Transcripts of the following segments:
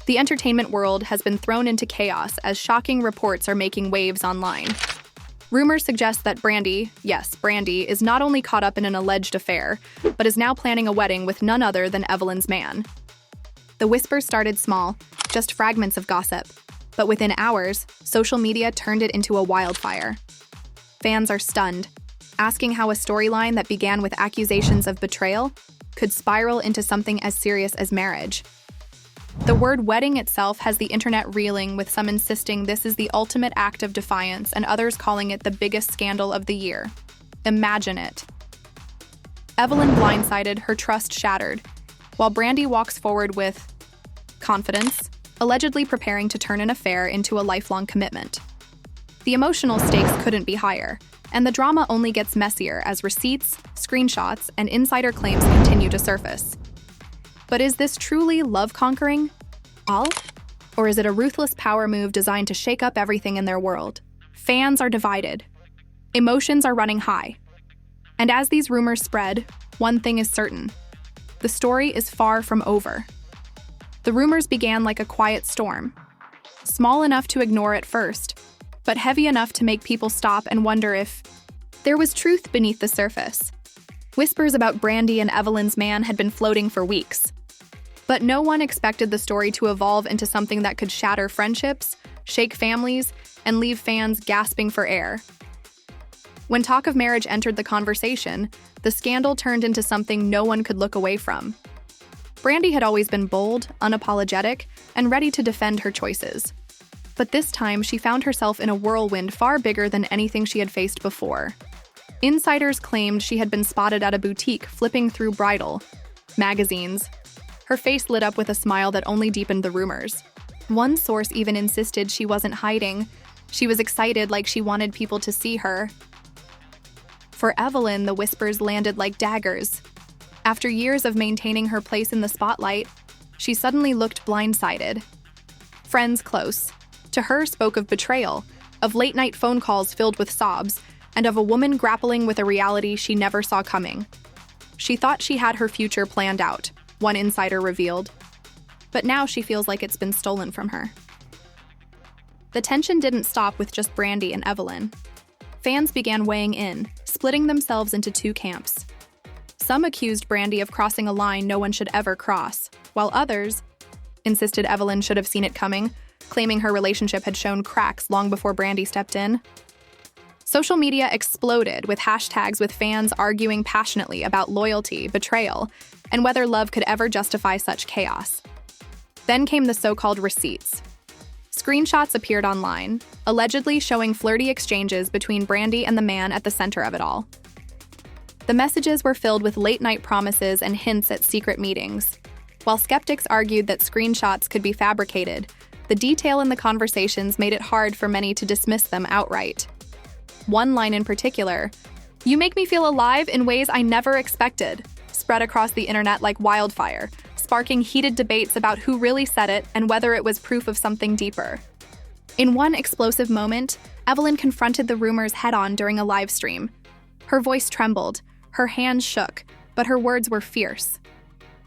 The entertainment world has been thrown into chaos as shocking reports are making waves online. Rumors suggest that Brandi, yes, Brandi, is not only caught up in an alleged affair, but is now planning a wedding with none other than Evelyn's man. The whispers started small, just fragments of gossip, but within hours, social media turned it into a wildfire. Fans are stunned, asking how a storyline that began with accusations of betrayal could spiral into something as serious as marriage. The word wedding itself has the internet reeling, with some insisting this is the ultimate act of defiance and others calling it the biggest scandal of the year. Imagine it. Evelyn blindsided, her trust shattered, while Brandi walks forward with confidence, allegedly preparing to turn an affair into a lifelong commitment. The emotional stakes couldn't be higher, and the drama only gets messier as receipts, screenshots, and insider claims continue to surface. But is this truly love conquering all? Or is it a ruthless power move designed to shake up everything in their world? Fans are divided. Emotions are running high. And as these rumors spread, one thing is certain. The story is far from over. The rumors began like a quiet storm, small enough to ignore at first, but heavy enough to make people stop and wonder if there was truth beneath the surface. Whispers about Brandi and Evelyn's man had been floating for weeks. But no one expected the story to evolve into something that could shatter friendships, shake families, and leave fans gasping for air. When talk of marriage entered the conversation, the scandal turned into something no one could look away from. Brandi had always been bold, unapologetic, and ready to defend her choices. But this time, she found herself in a whirlwind far bigger than anything she had faced before. Insiders claimed she had been spotted at a boutique flipping through bridal magazines. Her face lit up with a smile that only deepened the rumors. One source even insisted she wasn't hiding. She was excited, like she wanted people to see her. For Evelyn, the whispers landed like daggers. After years of maintaining her place in the spotlight, she suddenly looked blindsided. Friends close to her spoke of betrayal, of late-night phone calls filled with sobs, and of a woman grappling with a reality she never saw coming. She thought she had her future planned out, one insider revealed, but now she feels like it's been stolen from her. The tension didn't stop with just Brandi and Evelyn. Fans began weighing in, splitting themselves into two camps. Some accused Brandi of crossing a line no one should ever cross, while others insisted Evelyn should have seen it coming, claiming her relationship had shown cracks long before Brandi stepped in. Social media exploded with hashtags with fans arguing passionately about loyalty, betrayal, and whether love could ever justify such chaos. Then came the so-called receipts. Screenshots appeared online, allegedly showing flirty exchanges between Brandi and the man at the center of it all. The messages were filled with late-night promises and hints at secret meetings. While skeptics argued that screenshots could be fabricated, the detail in the conversations made it hard for many to dismiss them outright. One line in particular, "You make me feel alive in ways I never expected," spread across the internet like wildfire, sparking heated debates about who really said it and whether it was proof of something deeper. In one explosive moment, Evelyn confronted the rumors head-on during a live stream. Her voice trembled, her hands shook, but her words were fierce.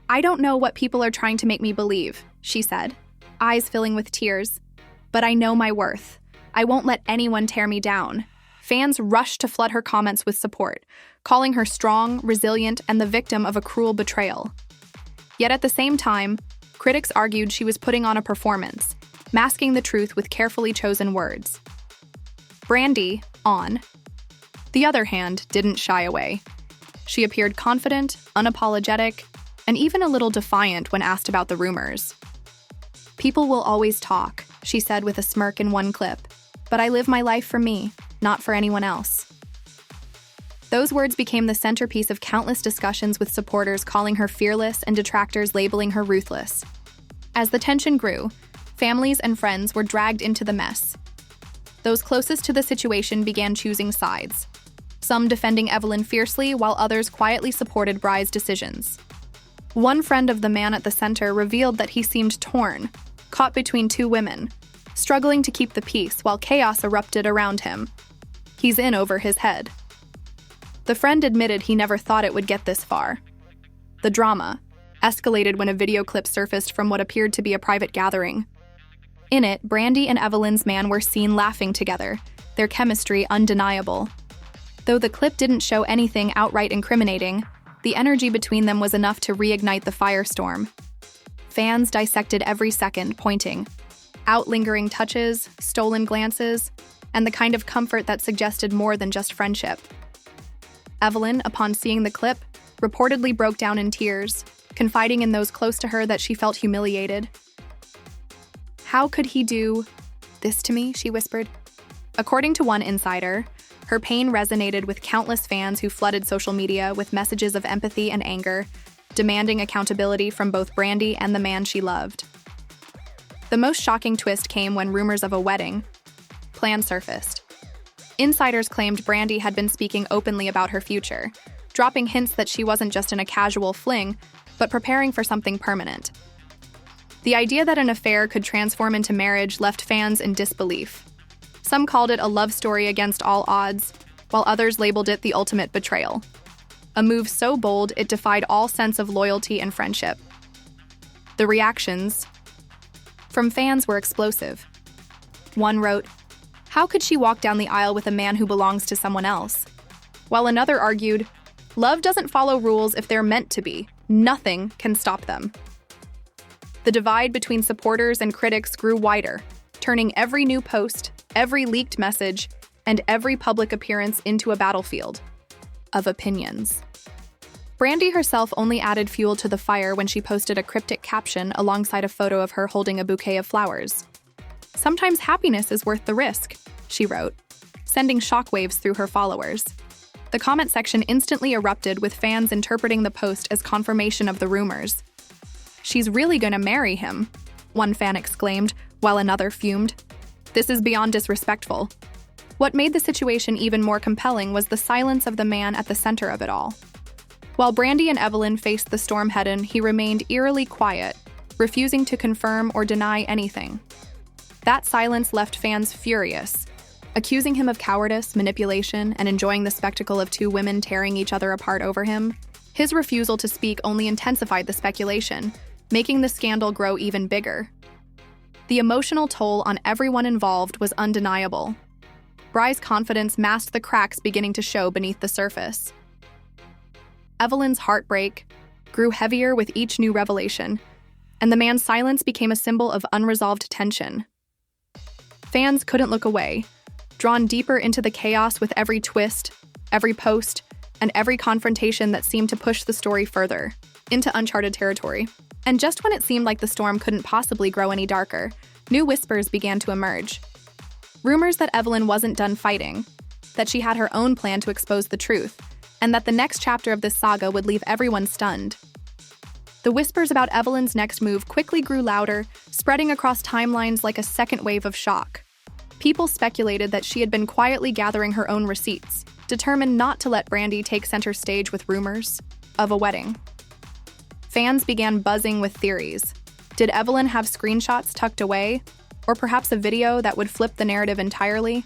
"I don't know what people are trying to make me believe," she said, eyes filling with tears. "But I know my worth. I won't let anyone tear me down." Fans rushed to flood her comments with support, calling her strong, resilient, and the victim of a cruel betrayal. Yet at the same time, critics argued she was putting on a performance, masking the truth with carefully chosen words. Brandi, on the other hand, didn't shy away. She appeared confident, unapologetic, and even a little defiant when asked about the rumors. "People will always talk," she said with a smirk in one clip, "but I live my life for me, not for anyone else." Those words became the centerpiece of countless discussions, with supporters calling her fearless and detractors labeling her ruthless. As the tension grew, families and friends were dragged into the mess. Those closest to the situation began choosing sides, some defending Evelyn fiercely while others quietly supported Bry's decisions. One friend of the man at the center revealed that he seemed torn, caught between two women, struggling to keep the peace while chaos erupted around him. He's in over his head. The friend admitted he never thought it would get this far. The drama, escalated when a video clip surfaced from what appeared to be a private gathering. In it, Brandi and Evelyn's man were seen laughing together, their chemistry undeniable. Though the clip didn't show anything outright incriminating, the energy between them was enough to reignite the firestorm. Fans dissected every second, pointing out lingering touches, stolen glances, and the kind of comfort that suggested more than just friendship. Evelyn, upon seeing the clip, reportedly broke down in tears, confiding in those close to her that she felt humiliated. "How could he do this to me?" she whispered. According to one insider, her pain resonated with countless fans who flooded social media with messages of empathy and anger, demanding accountability from both Brandi and the man she loved. The most shocking twist came when rumors of a wedding plan surfaced. Insiders claimed Brandi had been speaking openly about her future, dropping hints that she wasn't just in a casual fling, but preparing for something permanent. The idea that an affair could transform into marriage left fans in disbelief. Some called it a love story against all odds, while others labeled it the ultimate betrayal. A move so bold it defied all sense of loyalty and friendship. The reactions from fans were explosive. One wrote, "How could she walk down the aisle with a man who belongs to someone else?" While another argued, "Love doesn't follow rules if they're meant to be. Nothing can stop them." The divide between supporters and critics grew wider, turning every new post, every leaked message, and every public appearance into a battlefield of opinions. Brandi herself only added fuel to the fire when she posted a cryptic caption alongside a photo of her holding a bouquet of flowers. "Sometimes happiness is worth the risk," she wrote, sending shockwaves through her followers. The comment section instantly erupted, with fans interpreting the post as confirmation of the rumors. "She's really gonna marry him," one fan exclaimed, while another fumed. "This is beyond disrespectful." What made the situation even more compelling was the silence of the man at the center of it all. While Brandi and Evelyn faced the storm head-on, he remained eerily quiet, refusing to confirm or deny anything. That silence left fans furious, accusing him of cowardice, manipulation, and enjoying the spectacle of two women tearing each other apart over him. His refusal to speak only intensified the speculation, making the scandal grow even bigger. The emotional toll on everyone involved was undeniable. Bry's confidence masked the cracks beginning to show beneath the surface. Evelyn's heartbreak grew heavier with each new revelation, and the man's silence became a symbol of unresolved tension. Fans couldn't look away, drawn deeper into the chaos with every twist, every post, and every confrontation that seemed to push the story further into uncharted territory. And just when it seemed like the storm couldn't possibly grow any darker, new whispers began to emerge. Rumors that Evelyn wasn't done fighting, that she had her own plan to expose the truth, and that the next chapter of this saga would leave everyone stunned. The whispers about Evelyn's next move quickly grew louder, spreading across timelines like a second wave of shock. People speculated that she had been quietly gathering her own receipts, determined not to let Brandi take center stage with rumors of a wedding. Fans began buzzing with theories. Did Evelyn have screenshots tucked away, or perhaps a video that would flip the narrative entirely?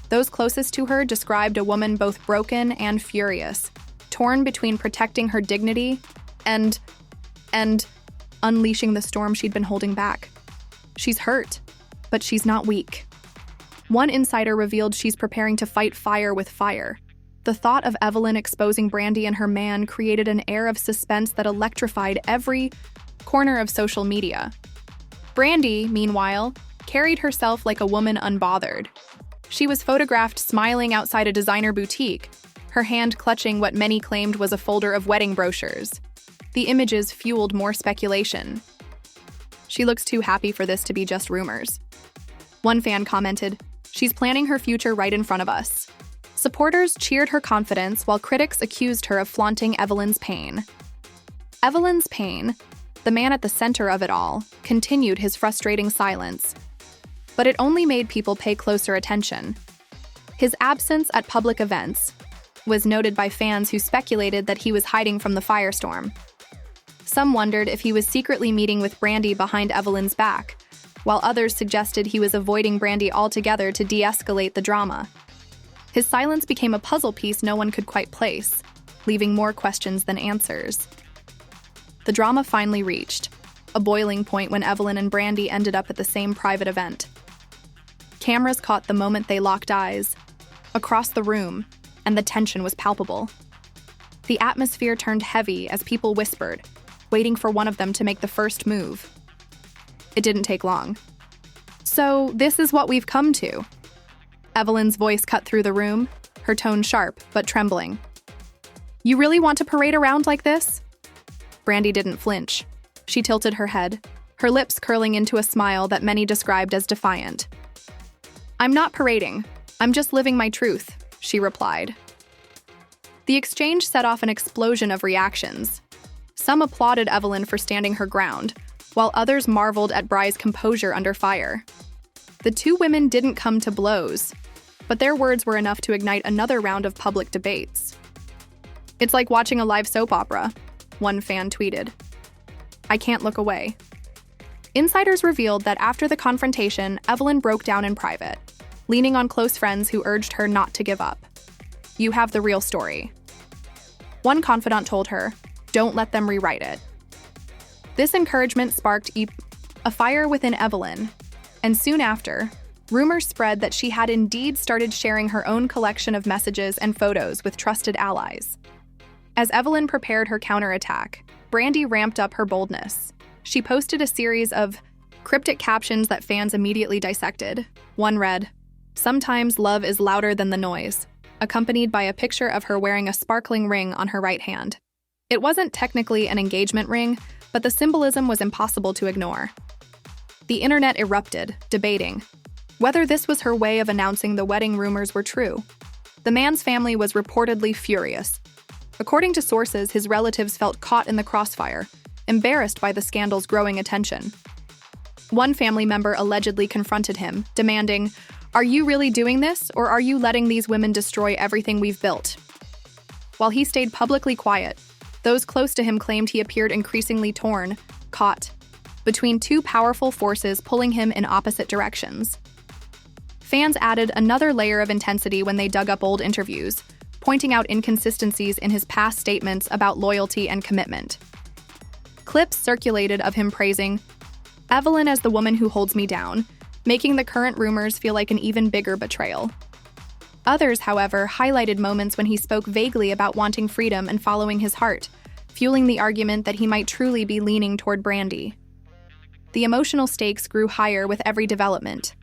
Those closest to her described a woman both broken and furious, torn between protecting her dignity and unleashing the storm she'd been holding back. She's hurt, but she's not weak. One insider revealed she's preparing to fight fire with fire. The thought of Evelyn exposing Brandi and her man created an air of suspense that electrified every corner of social media. Brandi, meanwhile, carried herself like a woman unbothered. She was photographed smiling outside a designer boutique, her hand clutching what many claimed was a folder of wedding brochures. The images fueled more speculation. "She looks too happy for this to be just rumors." One fan commented, "She's planning her future right in front of us." Supporters cheered her confidence while critics accused her of flaunting Evelyn's pain. Evelyn's pain, the man at the center of it all, continued his frustrating silence. But it only made people pay closer attention. His absence at public events was noted by fans who speculated that he was hiding from the firestorm. Some wondered if he was secretly meeting with Brandi behind Evelyn's back, while others suggested he was avoiding Brandi altogether to de-escalate the drama. His silence became a puzzle piece no one could quite place, leaving more questions than answers. The drama finally reached a boiling point when Evelyn and Brandi ended up at the same private event. Cameras caught the moment they locked eyes across the room, and the tension was palpable. The atmosphere turned heavy as people whispered, waiting for one of them to make the first move. It didn't take long. "So, this is what we've come to." Evelyn's voice cut through the room, her tone sharp but trembling. "You really want to parade around like this?" Brandi didn't flinch. She tilted her head, her lips curling into a smile that many described as defiant. "I'm not parading. I'm just living my truth," she replied. The exchange set off an explosion of reactions. Some applauded Evelyn for standing her ground, while others marveled at Bry's composure under fire. The two women didn't come to blows, but their words were enough to ignite another round of public debates. "It's like watching a live soap opera," one fan tweeted. "I can't look away." Insiders revealed that after the confrontation, Evelyn broke down in private, leaning on close friends who urged her not to give up. "You have the real story." One confidant told her, "Don't let them rewrite it." This encouragement sparked a fire within Evelyn, and soon after, rumors spread that she had indeed started sharing her own collection of messages and photos with trusted allies. As Evelyn prepared her counterattack, Brandi ramped up her boldness. She posted a series of cryptic captions that fans immediately dissected. One read, "Sometimes love is louder than the noise," accompanied by a picture of her wearing a sparkling ring on her right hand. It wasn't technically an engagement ring, but the symbolism was impossible to ignore. The internet erupted, debating whether this was her way of announcing the wedding rumors were true. The man's family was reportedly furious. According to sources, his relatives felt caught in the crossfire, embarrassed by the scandal's growing attention. One family member allegedly confronted him, demanding, "Are you really doing this, or are you letting these women destroy everything we've built?" While he stayed publicly quiet, those close to him claimed he appeared increasingly torn, caught between two powerful forces pulling him in opposite directions. Fans added another layer of intensity when they dug up old interviews, pointing out inconsistencies in his past statements about loyalty and commitment. Clips circulated of him praising Evelyn as the woman who holds me down, making the current rumors feel like an even bigger betrayal. Others, however, highlighted moments when he spoke vaguely about wanting freedom and following his heart, fueling the argument that he might truly be leaning toward Brandi. The emotional stakes grew higher with every development.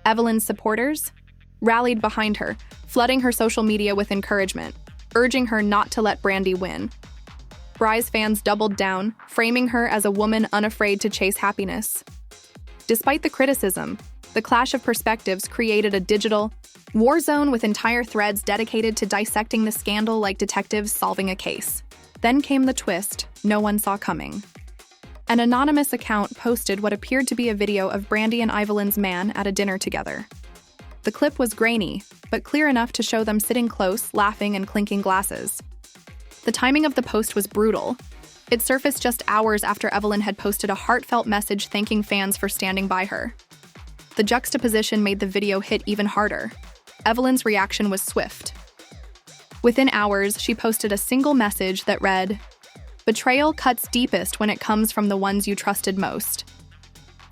Evelyn's supporters rallied behind her, flooding her social media with encouragement, urging her not to let Brandi win. Bry's fans doubled down, framing her as a woman unafraid to chase happiness. Despite the criticism, the clash of perspectives created a digital war zone with entire threads dedicated to dissecting the scandal like detectives solving a case. Then came the twist no one saw coming. An anonymous account posted what appeared to be a video of Brandi and Evelyn's man at a dinner together. The clip was grainy, but clear enough to show them sitting close, laughing and clinking glasses. The timing of the post was brutal. It surfaced just hours after Evelyn had posted a heartfelt message thanking fans for standing by her. The juxtaposition made the video hit even harder. Evelyn's reaction was swift. Within hours, she posted a single message that read, "Betrayal cuts deepest when it comes from the ones you trusted most."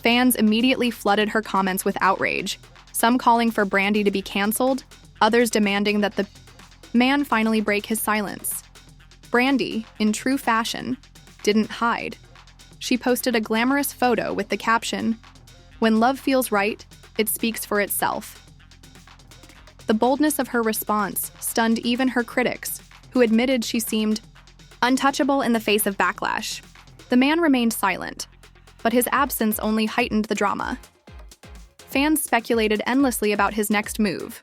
Fans immediately flooded her comments with outrage, some calling for Brandi to be canceled, others demanding that the man finally break his silence. Brandi, in true fashion, didn't hide. She posted a glamorous photo with the caption, "When love feels right, it speaks for itself." The boldness of her response stunned even her critics, who admitted she seemed untouchable in the face of backlash. The man remained silent, but his absence only heightened the drama. Fans speculated endlessly about his next move.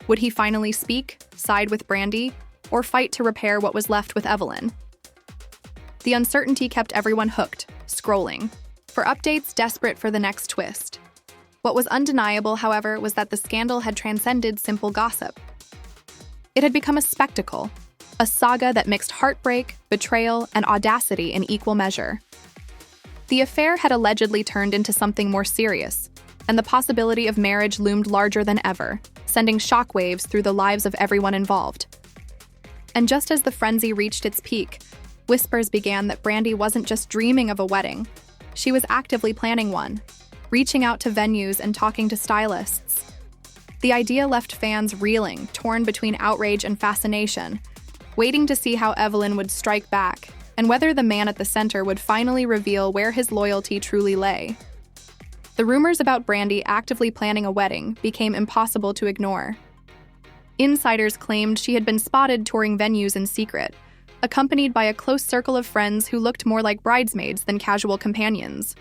Would he finally speak, side with Brandi, or fight to repair what was left with Evelyn? The uncertainty kept everyone hooked, scrolling, for updates desperate for the next twist. What was undeniable, however, was that the scandal had transcended simple gossip. It had become a spectacle, a saga that mixed heartbreak, betrayal, and audacity in equal measure. The affair had allegedly turned into something more serious, and the possibility of marriage loomed larger than ever, sending shockwaves through the lives of everyone involved. And just as the frenzy reached its peak, Whispers began that Brandi wasn't just dreaming of a wedding. She was actively planning one, reaching out to venues and talking to stylists. The idea left fans reeling, torn between outrage and fascination, waiting to see how Evelyn would strike back and whether the man at the center would finally reveal where his loyalty truly lay. The rumors about Brandi actively planning a wedding became impossible to ignore. Insiders claimed she had been spotted touring venues in secret, accompanied by a close circle of friends who looked more like bridesmaids than casual companions.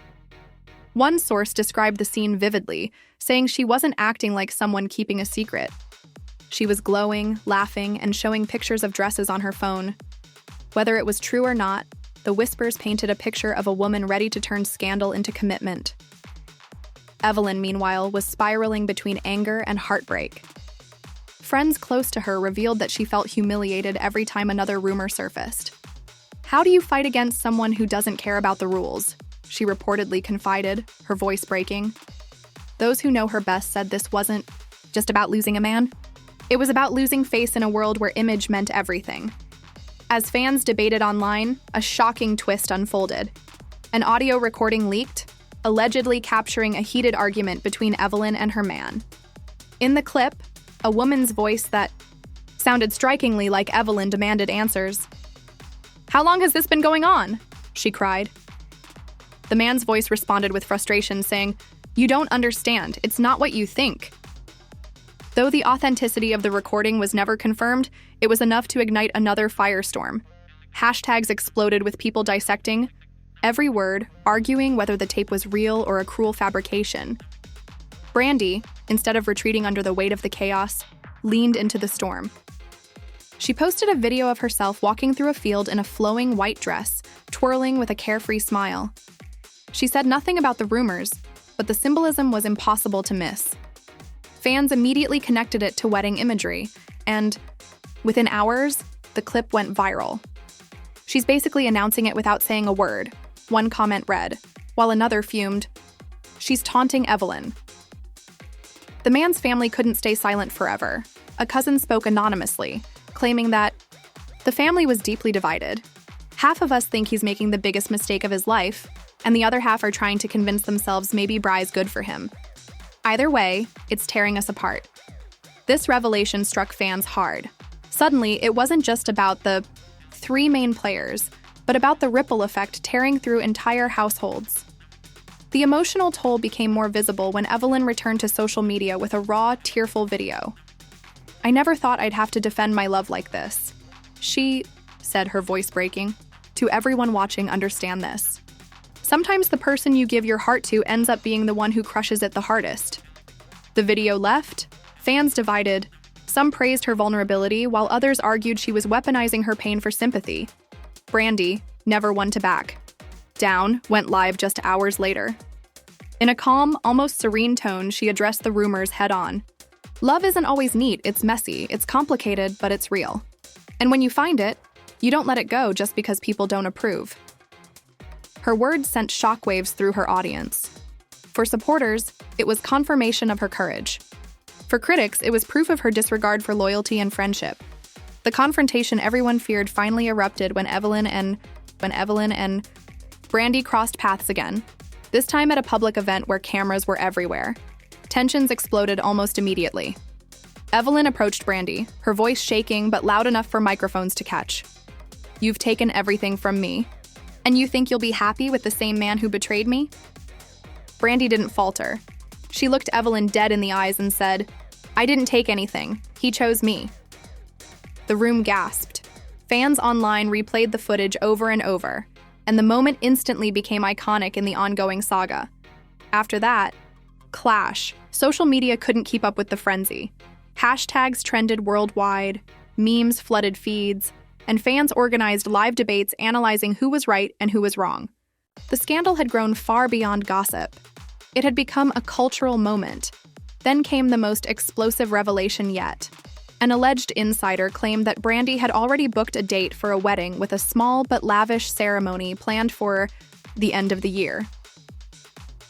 One source described the scene vividly, saying she wasn't acting like someone keeping a secret. She was glowing, laughing, and showing pictures of dresses on her phone. Whether it was true or not, the whispers painted a picture of a woman ready to turn scandal into commitment. Evelyn, meanwhile, was spiraling between anger and heartbreak. Friends close to her revealed that she felt humiliated every time another rumor surfaced. "How do you fight against someone who doesn't care about the rules?" she reportedly confided, her voice breaking. Those who know her best said this wasn't just about losing a man. It was about losing face in a world where image meant everything. As fans debated online, a shocking twist unfolded. An audio recording leaked, allegedly capturing a heated argument between Evelyn and her man. In the clip, a woman's voice that sounded strikingly like Evelyn demanded answers. "How long has this been going on?" she cried. The man's voice responded with frustration, saying, "You don't understand. It's not what you think." Though the authenticity of the recording was never confirmed, it was enough to ignite another firestorm. Hashtags exploded with people dissecting every word, arguing whether the tape was real or a cruel fabrication. Brandi, instead of retreating under the weight of the chaos, leaned into the storm. She posted a video of herself walking through a field in a flowing white dress, twirling with a carefree smile. She said nothing about the rumors, but the symbolism was impossible to miss. Fans immediately connected it to wedding imagery, and within hours, the clip went viral. "She's basically announcing it without saying a word," one comment read, while another fumed, "She's taunting Evelyn." The man's family couldn't stay silent forever. A cousin spoke anonymously, claiming that the family was deeply divided. "Half of us think he's making the biggest mistake of his life, and the other half are trying to convince themselves maybe Bry's good for him. Either way, it's tearing us apart." This revelation struck fans hard. Suddenly, it wasn't just about the three main players, but about the ripple effect tearing through entire households. The emotional toll became more visible when Evelyn returned to social media with a raw, tearful video. "I never thought I'd have to defend my love like this," she said, her voice breaking. "To everyone watching, understand this. Sometimes the person you give your heart to ends up being the one who crushes it the hardest." The video left, fans divided. Some praised her vulnerability, while others argued she was weaponizing her pain for sympathy. Brandi, never one to back down, went live just hours later. In a calm, almost serene tone, she addressed the rumors head-on. "Love isn't always neat, it's messy, it's complicated, but it's real. And when you find it, you don't let it go just because people don't approve." Her words sent shockwaves through her audience. For supporters, it was confirmation of her courage. For critics, it was proof of her disregard for loyalty and friendship. The confrontation everyone feared finally erupted when Evelyn and Brandi crossed paths again, this time at a public event where cameras were everywhere. Tensions exploded almost immediately. Evelyn approached Brandi, her voice shaking but loud enough for microphones to catch. "You've taken everything from me. And you think you'll be happy with the same man who betrayed me?" Brandi didn't falter. She looked Evelyn dead in the eyes and said, "I didn't take anything. He chose me." The room gasped. Fans online replayed the footage over and over, and the moment instantly became iconic in the ongoing saga. After that, clash. Social media couldn't keep up with the frenzy. Hashtags trended worldwide, memes flooded feeds, and fans organized live debates analyzing who was right and who was wrong. The scandal had grown far beyond gossip. It had become a cultural moment. Then came the most explosive revelation yet. An alleged insider claimed that Brandi had already booked a date for a wedding with a small but lavish ceremony planned for the end of the year.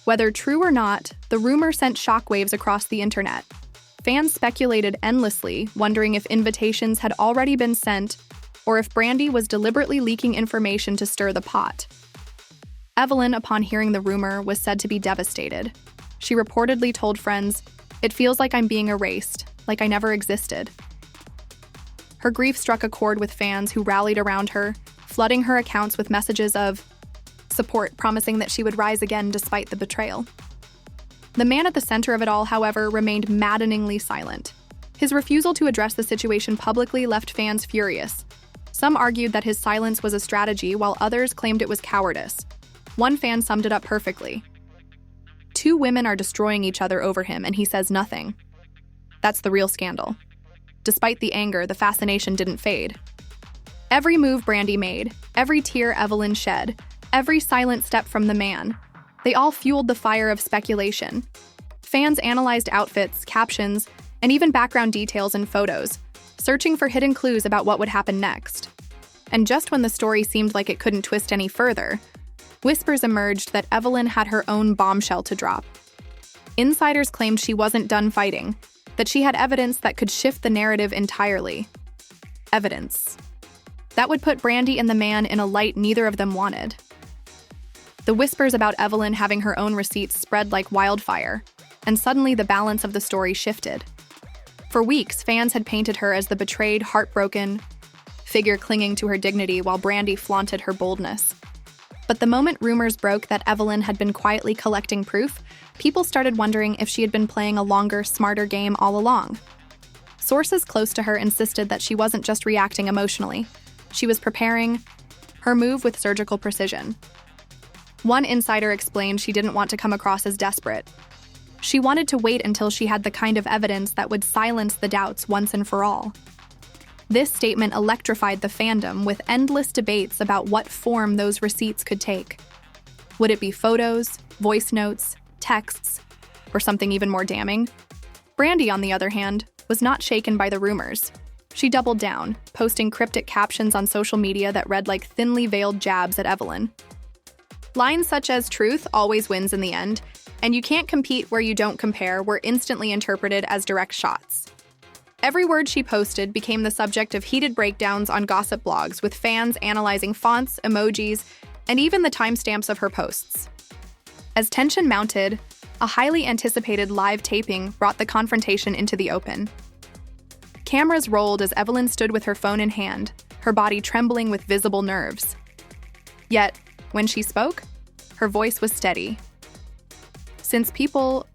Whether true or not, the rumor sent shockwaves across the internet. Fans speculated endlessly, wondering if invitations had already been sent or if Brandi was deliberately leaking information to stir the pot. Evelyn, upon hearing the rumor, was said to be devastated. She reportedly told friends, "It feels like I'm being erased, like I never existed." Her grief struck a chord with fans who rallied around her, flooding her accounts with messages of support, promising that she would rise again despite the betrayal. The man at the center of it all, however, remained maddeningly silent. His refusal to address the situation publicly left fans furious. Some argued that his silence was a strategy, while others claimed it was cowardice. One fan summed it up perfectly. "Two women are destroying each other over him, and he says nothing. That's the real scandal." Despite the anger, the fascination didn't fade. Every move Brandi made, every tear Evelyn shed, every silent step from the man, they all fueled the fire of speculation. Fans analyzed outfits, captions, and even background details and photos, searching for hidden clues about what would happen next. And just when the story seemed like it couldn't twist any further, whispers emerged that Evelyn had her own bombshell to drop. Insiders claimed she wasn't done fighting, that she had evidence that could shift the narrative entirely. Evidence that would put Brandi and the man in a light neither of them wanted. The whispers about Evelyn having her own receipts spread like wildfire, and suddenly the balance of the story shifted. For weeks, fans had painted her as the betrayed, heartbroken figure clinging to her dignity while Brandi flaunted her boldness. But the moment rumors broke that Evelyn had been quietly collecting proof, people started wondering if she had been playing a longer, smarter game all along. Sources close to her insisted that she wasn't just reacting emotionally. She was preparing her move with surgical precision. One insider explained she didn't want to come across as desperate. She wanted to wait until she had the kind of evidence that would silence the doubts once and for all. This statement electrified the fandom with endless debates about what form those receipts could take. Would it be photos, voice notes, texts, or something even more damning? Brandi, on the other hand, was not shaken by the rumors. She doubled down, posting cryptic captions on social media that read like thinly veiled jabs at Evelyn. Lines such as "truth always wins in the end," and "you can't compete where you don't compare" were instantly interpreted as direct shots. Every word she posted became the subject of heated breakdowns on gossip blogs, with fans analyzing fonts, emojis, and even the timestamps of her posts. As tension mounted, a highly anticipated live taping brought the confrontation into the open. Cameras rolled as Evelyn stood with her phone in hand, her body trembling with visible nerves. Yet, when she spoke, her voice was steady. "Since people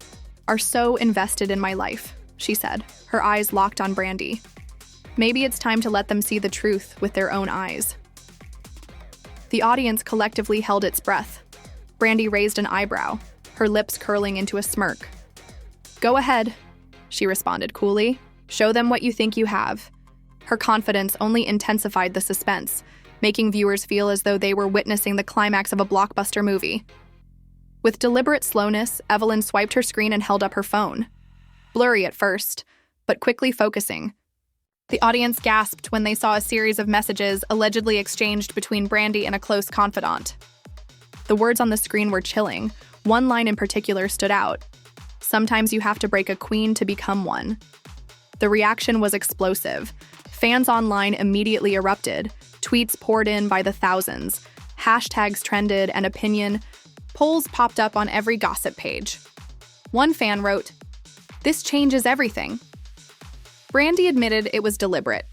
are so invested in my life," she said, her eyes locked on Brandi, "maybe it's time to let them see the truth with their own eyes." The audience collectively held its breath. Brandi raised an eyebrow, her lips curling into a smirk. "Go ahead," she responded coolly. "Show them what you think you have." Her confidence only intensified the suspense, making viewers feel as though they were witnessing the climax of a blockbuster movie. With deliberate slowness, Evelyn swiped her screen and held up her phone. Blurry at first, but quickly focusing. The audience gasped when they saw a series of messages allegedly exchanged between Brandi and a close confidant. The words on the screen were chilling. One line in particular stood out. "Sometimes you have to break a queen to become one." The reaction was explosive. Fans online immediately erupted. Tweets poured in by the thousands. Hashtags trended, and opinion polls popped up on every gossip page. One fan wrote, "This changes everything." Brandi admitted it was deliberate.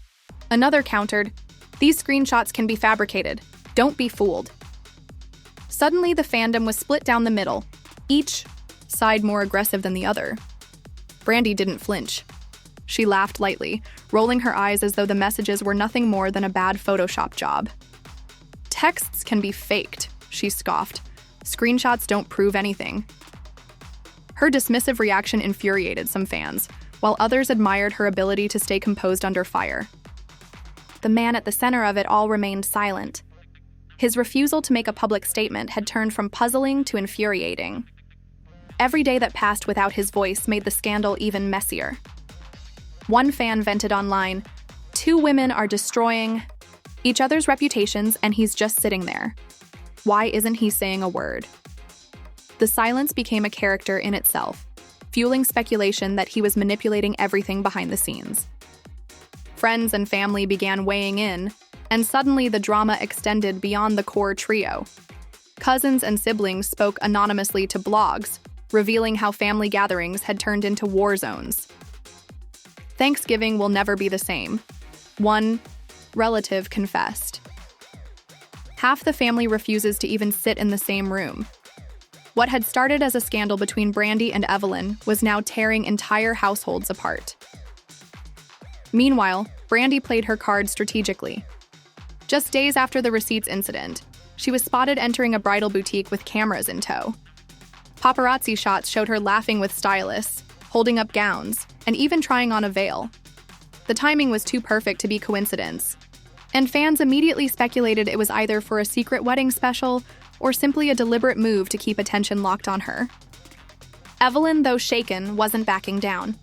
Another countered, "These screenshots can be fabricated. Don't be fooled." Suddenly, the fandom was split down the middle, each side more aggressive than the other. Brandi didn't flinch. She laughed lightly, rolling her eyes as though the messages were nothing more than a bad Photoshop job. "Texts can be faked," she scoffed. "Screenshots don't prove anything." Her dismissive reaction infuriated some fans, while others admired her ability to stay composed under fire. The man at the center of it all remained silent. His refusal to make a public statement had turned from puzzling to infuriating. Every day that passed without his voice made the scandal even messier. One fan vented online, "Two women are destroying each other's reputations, and he's just sitting there. Why isn't he saying a word?" The silence became a character in itself, fueling speculation that he was manipulating everything behind the scenes. Friends and family began weighing in, And suddenly the drama extended beyond the core trio. Cousins and siblings spoke anonymously to blogs, revealing how family gatherings had turned into war zones. Thanksgiving will never be the same, one relative confessed. Half the family refuses to even sit in the same room. What had started as a scandal between Brandi and Evelyn was now tearing entire households apart. Meanwhile, Brandi played her cards strategically. Just days after the receipts incident, she was spotted entering a bridal boutique with cameras in tow. Paparazzi shots showed her laughing with stylists, holding up gowns, and even trying on a veil. The timing was too perfect to be coincidence, and fans immediately speculated it was either for a secret wedding special or simply a deliberate move to keep attention locked on her. Evelyn, though shaken, wasn't backing down.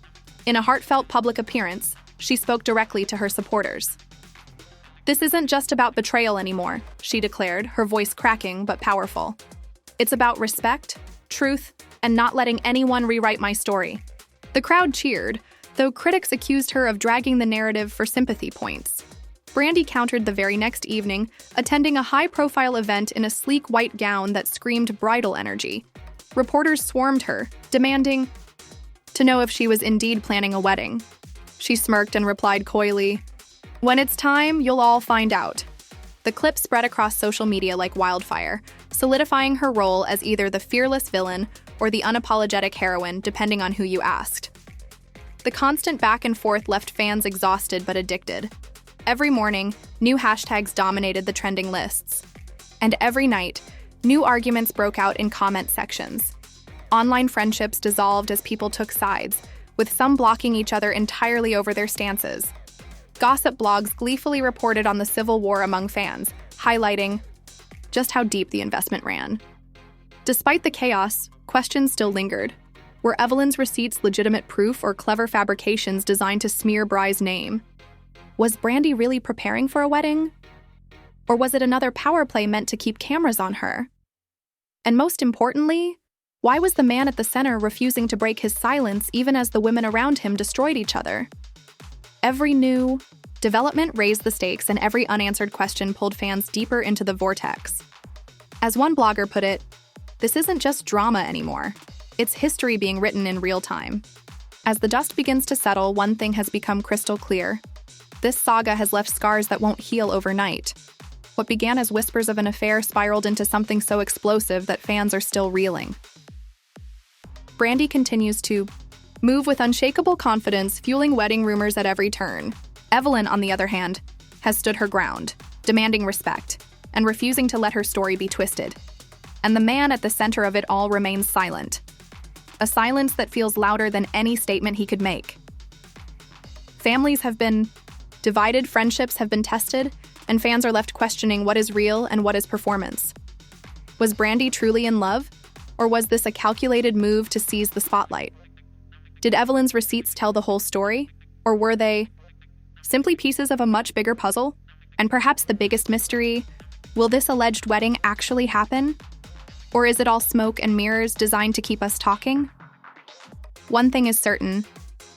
In a heartfelt public appearance, she spoke directly to her supporters. "This isn't just about betrayal anymore," she declared, her voice cracking but powerful. "It's about respect, truth, and not letting anyone rewrite my story." The crowd cheered, though critics accused her of dragging the narrative for sympathy points. Brandi countered the very next evening, attending a high-profile event in a sleek white gown that screamed bridal energy. Reporters swarmed her, demanding to know if she was indeed planning a wedding. She smirked and replied coyly, "When it's time, you'll all find out." The clip spread across social media like wildfire, solidifying her role as either the fearless villain or the unapologetic heroine, depending on who you asked. The constant back and forth left fans exhausted but addicted. Every morning, new hashtags dominated the trending lists. And every night, new arguments broke out in comment sections. Online friendships dissolved as people took sides, with some blocking each other entirely over their stances. Gossip blogs gleefully reported on the civil war among fans, highlighting just how deep the investment ran. Despite the chaos, questions still lingered. Were Evelyn's receipts legitimate proof or clever fabrications designed to smear Bry's name? Was Brandi really preparing for a wedding? Or was it another power play meant to keep cameras on her? And most importantly, why was the man at the center refusing to break his silence even as the women around him destroyed each other? Every new development raised the stakes, and every unanswered question pulled fans deeper into the vortex. As one blogger put it, "This isn't just drama anymore. It's history being written in real time." As the dust begins to settle, one thing has become crystal clear. This saga has left scars that won't heal overnight. What began as whispers of an affair spiraled into something so explosive that fans are still reeling. Brandi continues to move with unshakable confidence, fueling wedding rumors at every turn. Evelyn, on the other hand, has stood her ground, demanding respect and refusing to let her story be twisted. And the man at the center of it all remains silent. A silence that feels louder than any statement he could make. Families have been divided, friendships have been tested, and fans are left questioning what is real and what is performance. Was Brandi truly in love, or was this a calculated move to seize the spotlight? Did Evelyn's receipts tell the whole story, or were they simply pieces of a much bigger puzzle? And perhaps the biggest mystery, will this alleged wedding actually happen? Or is it all smoke and mirrors designed to keep us talking? One thing is certain,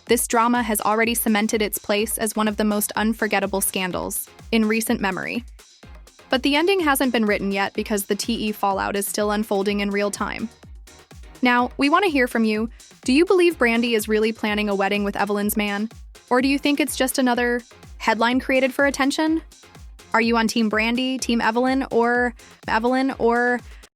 this drama has already cemented its place as one of the most unforgettable scandals in recent memory. But the ending hasn't been written yet because the TE fallout is still unfolding in real time. Now, we want to hear from you. Do you believe Brandi is really planning a wedding with Evelyn's man? Or do you think it's just another headline created for attention? Are you on Team Brandi, Team Evelyn, or